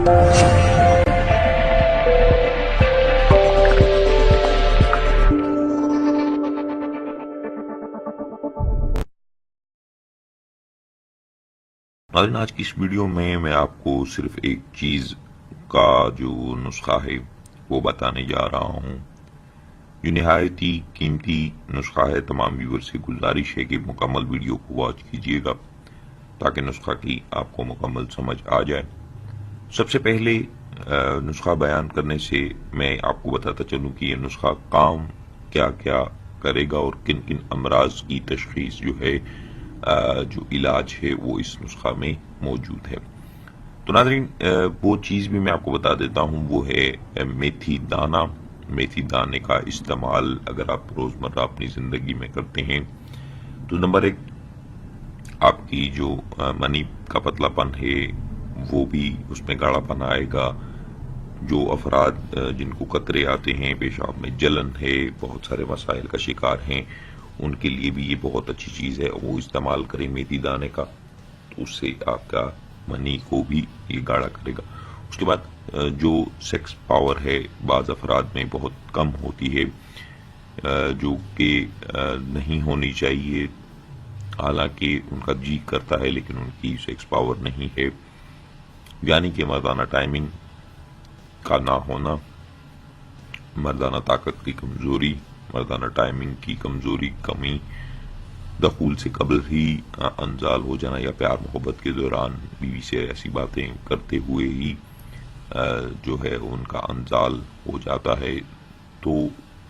ناظرین، آج کی اس ویڈیو میں آپ کو صرف ایک چیز کا جو نسخہ ہے وہ بتانے جا رہا ہوں، جو نہایت ہی قیمتی نسخہ ہے۔ تمام ویور سے گزارش ہے کہ مکمل ویڈیو کو واچ کیجیے گا تاکہ نسخہ کی آپ کو مکمل سمجھ آ جائے۔ سب سے پہلے نسخہ بیان کرنے سے میں آپ کو بتاتا چلوں کہ یہ نسخہ کام کیا کیا کرے گا اور کن کن امراض کی تشخیص جو ہے، جو علاج ہے وہ اس نسخہ میں موجود ہے۔ تو ناظرین، وہ چیز بھی میں آپ کو بتا دیتا ہوں، وہ ہے میتھی دانہ۔ میتھی دانے کا استعمال اگر آپ روزمرہ اپنی زندگی میں کرتے ہیں تو نمبر ایک، آپ کی جو منی کا پتلا پن ہے وہ بھی اس میں گاڑھا پن آئے گا۔ جو افراد جن کو قطرے آتے ہیں، پیشاب میں جلن ہے، بہت سارے مسائل کا شکار ہیں، ان کے لیے بھی یہ بہت اچھی چیز ہے، وہ استعمال کریں میتھی دانے کا، تو اس سے آپ کا منی کو بھی یہ گاڑھا کرے گا۔ اس کے بعد جو سیکس پاور ہے بعض افراد میں بہت کم ہوتی ہے، جو کہ نہیں ہونی چاہیے، حالانکہ ان کا جی کرتا ہے لیکن ان کی سیکس پاور نہیں ہے، یعنی کہ مردانہ ٹائمنگ کا نہ ہونا، مردانہ طاقت کی کمزوری، مردانہ ٹائمنگ کی کمزوری، کمی، دخول سے قبل ہی انزال ہو جانا یا پیار محبت کے دوران بیوی سے ایسی باتیں کرتے ہوئے ہی جو ہے ان کا انزال ہو جاتا ہے، تو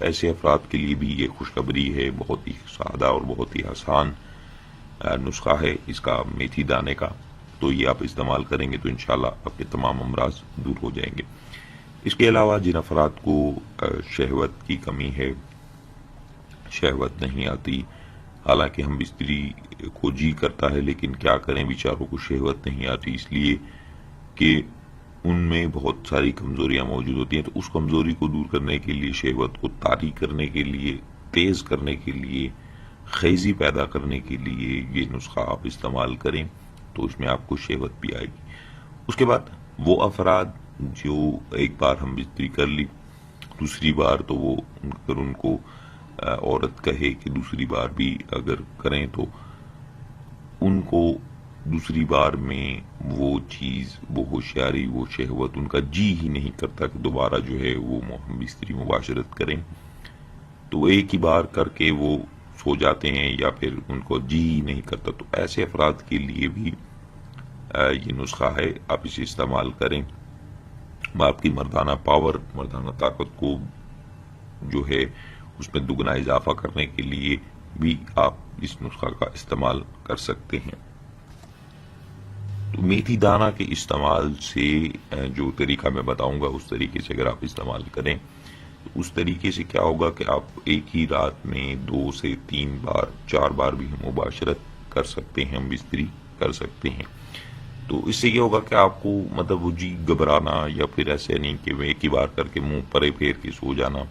ایسے افراد کے لیے بھی یہ خوشخبری ہے۔ بہت ہی سادہ اور بہت ہی آسان نسخہ ہے اس کا، میتھی دانے کا، تو یہ آپ استعمال کریں گے تو انشاءاللہ آپ کے تمام امراض دور ہو جائیں گے۔ اس کے علاوہ جن افراد کو شہوت کی کمی ہے، شہوت نہیں آتی، حالانکہ ہم استری کو جی کرتا ہے لیکن کیا کریں، بیچاروں کو شہوت نہیں آتی، اس لیے کہ ان میں بہت ساری کمزوریاں موجود ہوتی ہیں، تو اس کمزوری کو دور کرنے کے لیے، شہوت کو طاری کرنے کے لیے، تیز کرنے کے لیے، خیزی پیدا کرنے کے لیے یہ نسخہ آپ استعمال کریں تو اس میں آپ کو شہوت بھی آئے گی۔ اس کے بعد وہ افراد جو ایک بار ہم بستری کر لی، دوسری بار تو وہ اگر ان کو عورت کہے کہ دوسری بار بھی اگر کریں تو ان کو دوسری بار میں وہ چیز، وہ ہوشیاری، وہ شہوت، ان کا جی ہی نہیں کرتا کہ دوبارہ جو ہے وہ ہم بستری مباشرت کریں، تو ایک ہی بار کر کے وہ سو جاتے ہیں یا پھر ان کو جی ہی نہیں کرتا، تو ایسے افراد کے لیے بھی یہ نسخہ ہے، آپ اسے استعمال کریں۔ آپ کی مردانہ پاور، مردانہ طاقت کو جو ہے اس میں دگنا اضافہ کرنے کے لیے بھی آپ اس نسخہ کا استعمال کر سکتے ہیں۔ تو میتھی دانہ کے استعمال سے جو طریقہ میں بتاؤں گا اس طریقے سے اگر آپ استعمال کریں تو اس طریقے سے کیا ہوگا کہ آپ ایک ہی رات میں 2 سے 3 بار، 4 بار بھی مباشرت کر سکتے ہیں، ہم بستری کر سکتے ہیں۔ تو اس سے یہ ہوگا کہ آپ کو مطلب وہ جی گھبرانا یا پھر ایسے نہیں کہ ایک ہی بار کر کے منہ پرے پھیر کے سو جانا،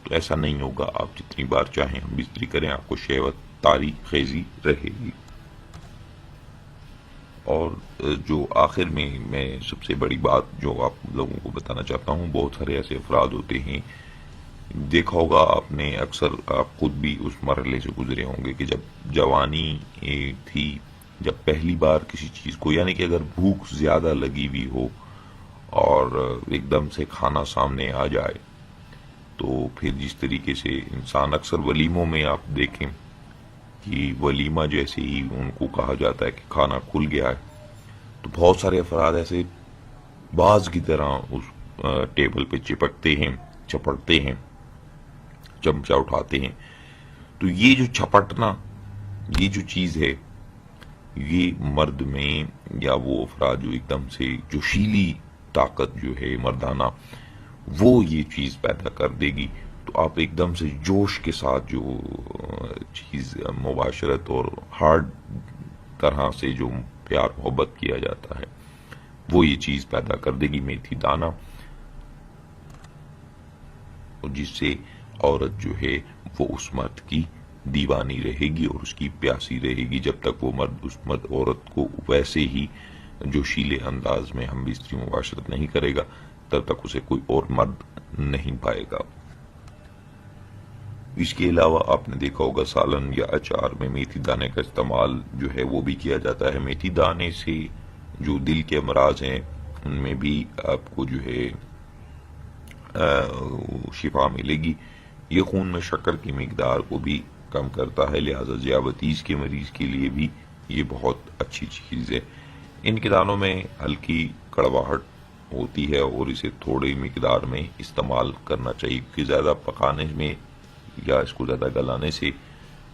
تو ایسا نہیں ہوگا۔ آپ جتنی بار چاہیں ہم بستری کریں، آپ کو شہوت طاری خیزی رہے گی۔ اور جو آخر میں سب سے بڑی بات جو آپ لوگوں کو بتانا چاہتا ہوں، بہت سارے ایسے افراد ہوتے ہیں، دیکھا ہوگا آپ نے، اکثر آپ خود بھی اس مرحلے سے گزرے ہوں گے کہ جب جوانی تھی، جب پہلی بار کسی چیز کو، یعنی کہ اگر بھوک زیادہ لگی ہوئی ہو اور ایک دم سے کھانا سامنے آ جائے، تو پھر جس طریقے سے انسان اکثر ولیموں میں آپ دیکھیں کہ ولیمہ جیسے ہی ان کو کہا جاتا ہے کہ کھانا کھل گیا ہے، تو بہت سارے افراد ایسے باز کی طرح اس ٹیبل پہ چپکتے ہیں، چپڑتے ہیں، چمچہ اٹھاتے ہیں۔ تو یہ جو چھپٹنا، یہ جو چیز ہے، یہ مرد میں یا وہ افراد جو ایک دم سے جوشیلی طاقت جو ہے مردانہ، وہ یہ چیز پیدا کر دے گی، تو آپ ایک دم سے جوش کے ساتھ جو چیز مباشرت اور ہارڈ طرح سے جو پیار محبت کیا جاتا ہے وہ یہ چیز پیدا کر دے گی میتھی دانہ، جس سے عورت جو ہے وہ اس مرد کی دیوانی رہے گی اور اس کی پیاسی رہے گی، جب تک وہ مرد اس عورت کو ویسے ہی جوشیلے انداز میں ہم بستری مباشرت نہیں کرے گا تب تک اسے کوئی اور مرد نہیں پائے گا۔ اس کے علاوہ آپ نے دیکھا ہوگا سالن یا اچار میں میتھی دانے کا استعمال جو ہے وہ بھی کیا جاتا ہے۔ میتھی دانے سے جو دل کے امراض ہیں ان میں بھی آپ کو جو ہے شفا ملے گی۔ یہ خون میں شکر کی مقدار کو بھی کم کرتا ہے، لہذا ذیابطیس کے مریض کے لیے بھی یہ بہت اچھی چیز ہے۔ ان کے دانوں میں ہلکی کڑواہٹ ہوتی ہے اور اسے تھوڑی مقدار میں استعمال کرنا چاہیے، کیونکہ زیادہ پکانے میں یا اس کو زیادہ گلانے سے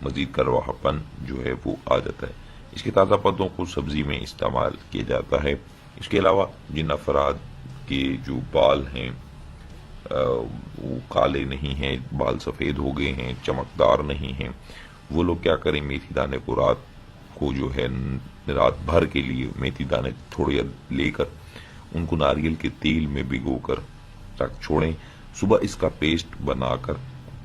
مزید کرواہٹ جو ہے وہ آ جاتا ہے۔ اس کے تازہ پتوں کو سبزی میں استعمال کیا جاتا ہے۔ اس کے علاوہ جن افراد کے جو بال ہیں وہ کالے نہیں ہیں، بال سفید ہو گئے ہیں، چمکدار نہیں ہیں، وہ لوگ کیا کریں، میتھی دانے کو رات کو جو ہے رات بھر کے لیے میتھی دانے تھوڑے لے کر ان کو ناریل کے تیل میں بھگو کر رکھ چھوڑیں، صبح اس کا پیسٹ بنا کر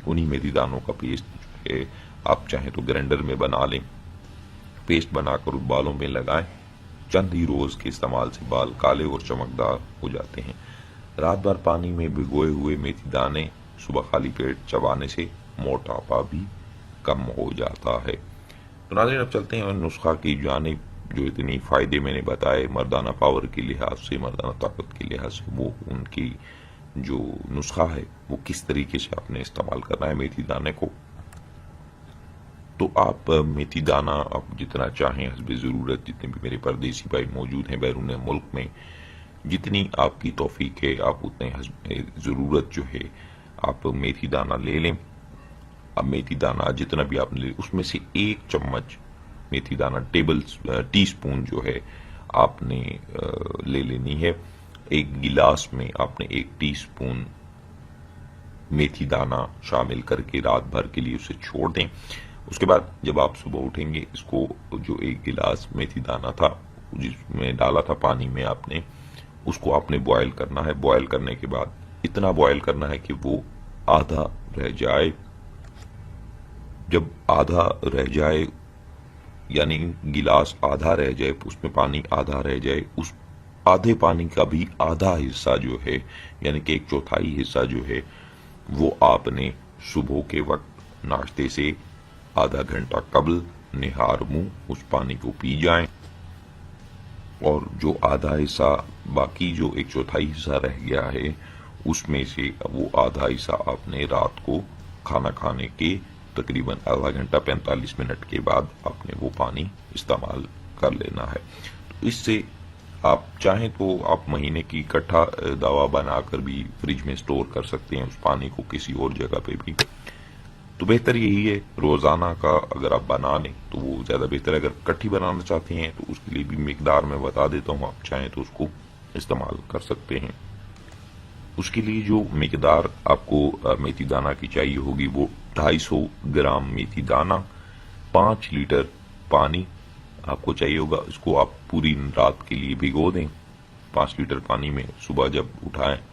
انہی میتھی دانوں کا پیسٹ جو ہے آپ چاہیں تو گرینڈر میں بنا لیں، پیسٹ بنا کر بالوں میں لگائیں، چند ہی روز کے استعمال سے بال کالے اور چمکدار ہو جاتے ہیں۔ رات بھر پانی میں بھگوئے ہوئے میتھی دانے صبح خالی پیٹ چبانے سے موٹاپا بھی کم ہو جاتا ہے۔ تو ناظرین اب چلتے ہیں نسخہ کی جانب۔ جو اتنی فائدے میں نے بتائے مردانہ پاور کے لحاظ سے، مردانہ طاقت کے لحاظ سے، وہ ان کی جو نسخہ ہے وہ کس طریقے سے آپ نے استعمال کرنا ہے میتھی دانے کو۔ تو آپ میتھی دانہ آپ جتنا چاہیں حسب ضرورت، جتنے بھی میرے پردیسی بھائی موجود ہیں بیرون ملک میں، جتنی آپ کی توفیق ہے آپ اتنے حسب ضرورت جو ہے آپ میتھی دانہ لے لیں۔ اب میتھی دانہ جتنا بھی آپ نے لے اس میں سے 1 چمچ میتھی دانہ ٹی سپون جو ہے آپ نے لے لینی ہے۔ 1 گلاس میں آپ نے 1 ٹی سپون میتھی دانہ شامل کر کے رات بھر کے لیے اسے چھوڑ دیں۔ اس کے بعد جب آپ صبح اٹھیں گے اس کو جو 1 گلاس میتھی دانہ تھا جس میں ڈالا تھا پانی میں آپ نے، اس کو آپ نے بوائل کرنا ہے۔ بوائل کرنے کے بعد اتنا بوائل کرنا ہے کہ وہ آدھا رہ جائے۔ جب آدھا رہ جائے یعنی گلاس آدھا رہ جائے، اس میں پانی آدھا رہ جائے، اس آدھے پانی کا بھی آدھا حصہ جو ہے یعنی کہ 1/4 حصہ جو ہے وہ آپ نے صبح کے وقت ناشتے سے آدھا گھنٹہ قبل نہار منہ اس پانی کو پی جائیں، اور جو آدھا حصہ باقی جو 1/4 حصہ رہ گیا ہے اس میں سے وہ آدھا حصہ آپ نے رات کو کھانا کھانے کے تقریباً آدھا گھنٹہ 45 منٹ کے بعد آپ نے وہ پانی استعمال کر لینا ہے۔ تو اس سے آپ چاہیں تو آپ مہینے کی اکٹھا دوا بنا کر بھی فریج میں سٹور کر سکتے ہیں اس پانی کو کسی اور جگہ پہ بھی۔ تو بہتر یہی ہے روزانہ کا اگر آپ بنا لیں تو وہ زیادہ بہتر ہے۔ اگر اکٹھی بنانا چاہتے ہیں تو اس کے لیے بھی مقدار میں بتا دیتا ہوں، آپ چاہیں تو اس کو استعمال کر سکتے ہیں۔ اس کے لیے جو مقدار آپ کو میتھی دانہ کی چاہیے ہوگی وہ 250 گرام میتھی دانہ، 5 لیٹر پانی آپ کو چاہیے ہوگا۔ اس کو آپ پوری رات کے لیے بھگو دیں 5 لیٹر پانی میں۔ صبح جب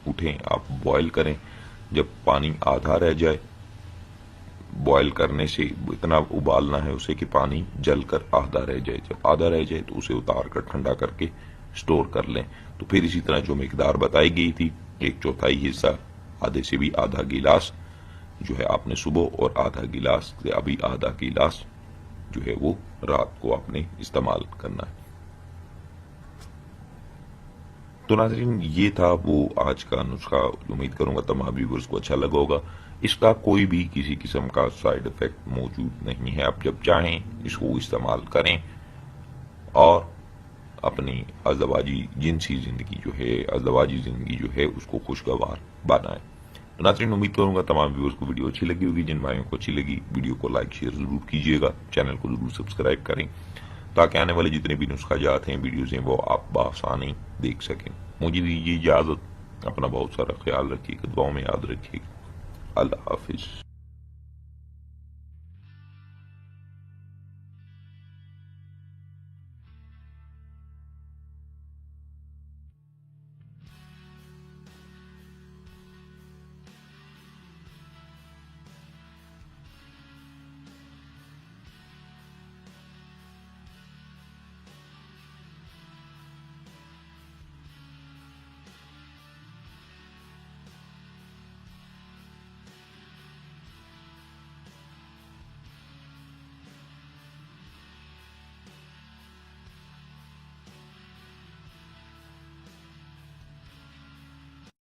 اٹھیں آپ بوائل کریں، جب پانی آدھا رہ جائے، بوائل کرنے سے اتنا ابالنا ہے اسے کہ پانی جل کر آدھا رہ جائے۔ جب آدھا رہ جائے تو اسے اتار کر ٹھنڈا کر کے سٹور کر لیں۔ تو پھر اسی طرح جو مقدار بتائی گئی تھی 1/4 حصہ، آدھے سے بھی آدھا گلاس جو ہے آپ نے صبح، اور آدھا گلاس سے ابھی آدھا گلاس جو ہے وہ رات کو آپ نے استعمال کرنا ہے۔ تو ناظرین یہ تھا وہ آج کا نسخہ، امید کروں گا تمام ویورز کو اچھا لگا ہوگا۔ اس کا کوئی بھی کسی قسم کا سائیڈ افیکٹ موجود نہیں ہے، آپ جب چاہیں اس کو استعمال کریں اور اپنی ازدواجی زندگی جو ہے اس کو خوشگوار بنائیں۔ تو ناظرین امید کروں گا تمام ویورز کو ویڈیو اچھی لگی ہوگی۔ جن بھائیوں کو اچھی لگی ویڈیو کو لائک شیئر ضرور کیجیے گا، چینل کو ضرور سبسکرائب کریں تاکہ آنے والے جتنے بھی نسخہ جات ہیں ویڈیوز ہیں وہ آپ بآسانی دیکھ سکیں۔ مجھے دیجیے اجازت، اپنا بہت سارا خیال رکھیے گا، دعاؤں میں یاد رکھیے گا۔ اللہ حافظ۔